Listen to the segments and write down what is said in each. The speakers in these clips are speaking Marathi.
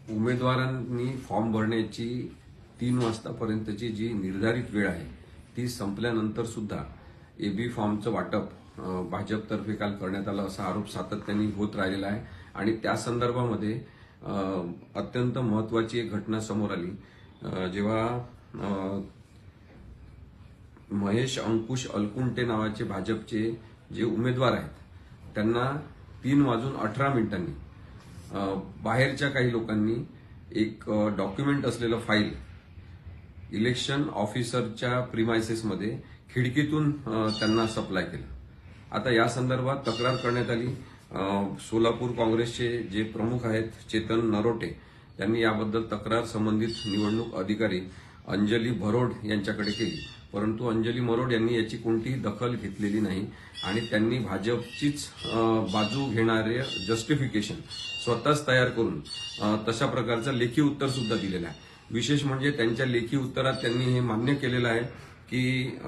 उमेदवारांनी फॉर्म भरण्याची 3 वाजतापर्यंतची जी निर्धारित वेळ आहे ती संपल्यानंतर सुद्धा एबी फॉर्मचं वाटप भाजपतर्फे काल करण्यात आलं असा आरोप सातत्याने होत राहिलेला आहे आणि त्या संदर्भामध्ये अत्यंत महत्वाची एक घटना समोर आली जेव्हा महेश अंकुश अलकुंटे नावाचे भाजपचे जे उमेदवार आहेत त्यांना 3:18 बाहेरच्या काही लोकांनी एक डॉक्युमेंट असलेलं फाईल इलेक्शन ऑफिसरच्या प्रिमायसेसमध्ये खिडकीतून त्यांना सप्लाय केलं। आता या संदर्भात तक्रार करण्यात आली। सोलापूर काँग्रेसचे जे प्रमुख आहेत चेतन नरोटे यांनी याबद्दल तक्रार संबंधित निवडणूक अधिकारी अंजली भरोड यांच्याकडे केली, परंतु अंजली भरोड यांनी याची कोणतीही दखल घेतलेली नाही आणि त्यांनी भाजपचीच बाजू घेणारे जस्टिफिकेशन स्वतःच तयार करून तशा प्रकारचं लेखी उत्तर सुद्धा दिलेलं आहे। विशेष म्हणजे त्यांच्या लेखी उत्तरात त्यांनी हे मान्य केलेलं आहे की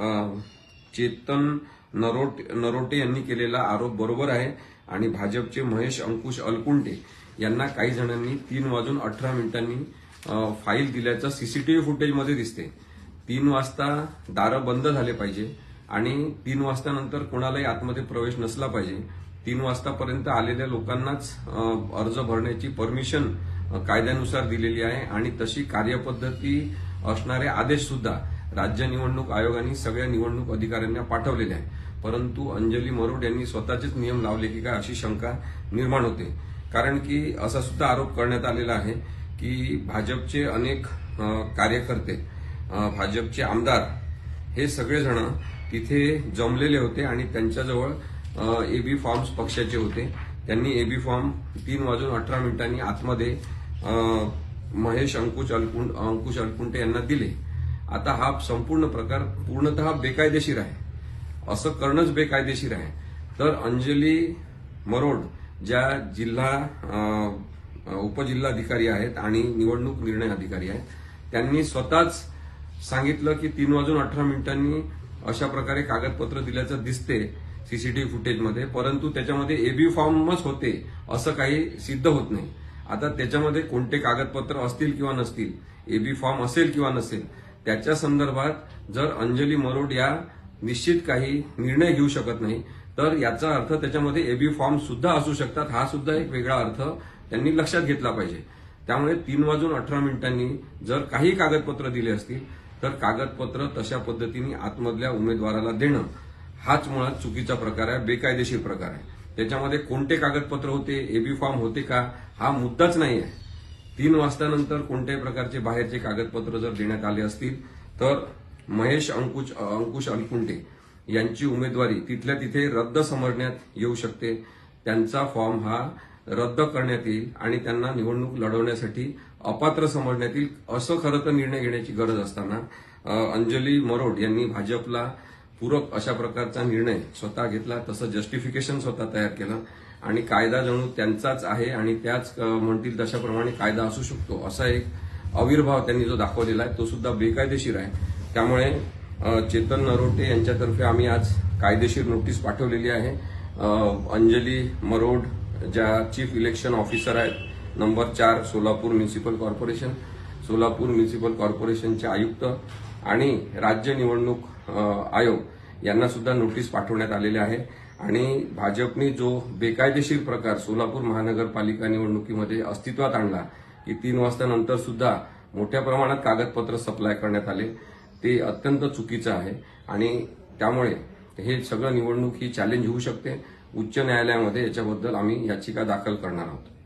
चेतन नरोटे यांनी केलेला आरोप बरोबर आहे आणि भाजपचे महेश अंकुश अलकुंटे यांना काही जणांनी 3:18 फाईल दिल्याचं सीसीटीव्ही फुटेजमध्ये दिसते। 3 वाजता दारं बंद झाले पाहिजे आणि 3 वाजतानंतर कोणालाही आतमध्ये प्रवेश नसला पाहिजे। 3 वाजतापर्यंत आलेल्या लोकांनाच अर्ज भरण्याची परमिशन कायद्यानुसार दिलेली आहे आणि तशी कार्यपद्धती असणारे आदेश सुद्धा राज्य निवडणूक आयोगाने सगळ्या निवडणूक अधिकाऱ्यांना पाठवलेले आहे, परंतु अंजली मरोड यांनी स्वतःचेच नियम लावले की काय अशी शंका निर्माण होते। कारण की असा सुद्धा आरोप करण्यात आलेला आहे की भाजपचे अनेक कार्यकर्ते भाजपचे आमदार हे सगळेजण तिथे जमलेले होते आणि त्यांच्याजवळ एबी फॉर्म्स पक्षाचे होते। त्यांनी एबी फॉर्म 3:18 आतमध्ये महेश अंकुश अलकुंटे यांना दिले। आता हा संपूर्ण प्रकार पूर्णतः बेकायदेशीर आहे, असं करणंच बेकायदेशीर आहे। तर अंजली मरोड ज्या उपजिल्हाधिकारी आहेत आणि निवडणूक निर्णय अधिकारी आहेत त्यांनी स्वतःच सांगितलं की 3:18 अशा प्रकारे कागदपत्र दिल्याचं दिसते सीसीटीव्ही फुटेजमध्ये, परंतु त्याच्यामध्ये एबी फॉर्मच होते असं काही सिद्ध होत नाही। आता त्याच्यामध्ये कोणते कागदपत्र असतील किंवा नसतील, एबी फॉर्म असेल किंवा नसेल, त्याच्या संदर्भात जर अंजली मरोड या निश्चित काही निर्णय घेऊ शकत नाही तर याचा अर्थ त्याच्यामध्ये एबी फॉर्म सुद्धा असू शकतात, हा सुद्धा एक वेगळा अर्थ त्यांनी लक्षात घेतला पाहिजे। त्यामुळे 3:18 जर काही कागदपत्र दिले असतील तर कागदपत्र तशा पद्धतीने आतमधल्या उमेदवाराला देणं हाच मुळात चुकीचा प्रकार आहे, बेकायदेशीर प्रकार आहे। त्याच्यामध्ये कोणते कागदपत्र होते, एबी फॉर्म होते का, हा मुद्दाच नाही आहे। 3 वाजतानंतर कोणत्याही प्रकारचे बाहेरचे कागदपत्र जर देण्यात आले असतील तर महेश अंकुश अलकुंटे यांची उमेदवारी तिथल्या तिथे रद्द समजण्यात येऊ शकते। त्यांचा फॉर्म हा रद्द करण्यात येईल आणि त्यांना निवडणूक लढवण्यासाठी अपात्र समजण्यात येईल, असं खरं तर निर्णय घेण्याची गरज असताना अंजली मरोड यांनी भाजपला पूरक अशा प्रकारचा निर्णय स्वतः घेतला, तसं जस्टिफिकेशन स्वतः तयार केलं आणि कायदा जणू त्यांचाच आहे आणि त्याच म्हणतील तशाप्रमाणे कायदा असू शकतो असा एक आविर्भाव त्यांनी जो दाखवलेला आहे तो सुद्धा बेकायदेशीर आहे। त्यामुळे चेतन नरोटे यांच्यातर्फे आम्ही आज कायदेशीर नोटीस पाठवलेली आहे। अंजली मरोड ज्या चीफ इलेक्शन ऑफिसर आहेत नंबर 4 सोलापूर म्युनिसिपल कॉर्पोरेशनचे आयुक्त आणि राज्य निवडणूक आयोग यांना सुद्धा नोटीस पाठवण्यात आलेले आहे आणि भाजपने जो बेकायदेशीर प्रकार सोलापूर महानगरपालिका निवडणुकीमध्ये अस्तित्वात आणला की 3 वाजतानंतर सुद्धा मोठ्या प्रमाणात कागदपत्र सप्लाय करण्यात आले, ते अत्यंत चुकीचं आहे आणि त्यामुळे हे सगळं निवडणूक ही चॅलेंज होऊ शकते। उच्च न्यायालयामध्ये याच्याबद्दल आम्ही याचिका दाखल करणार आहोत।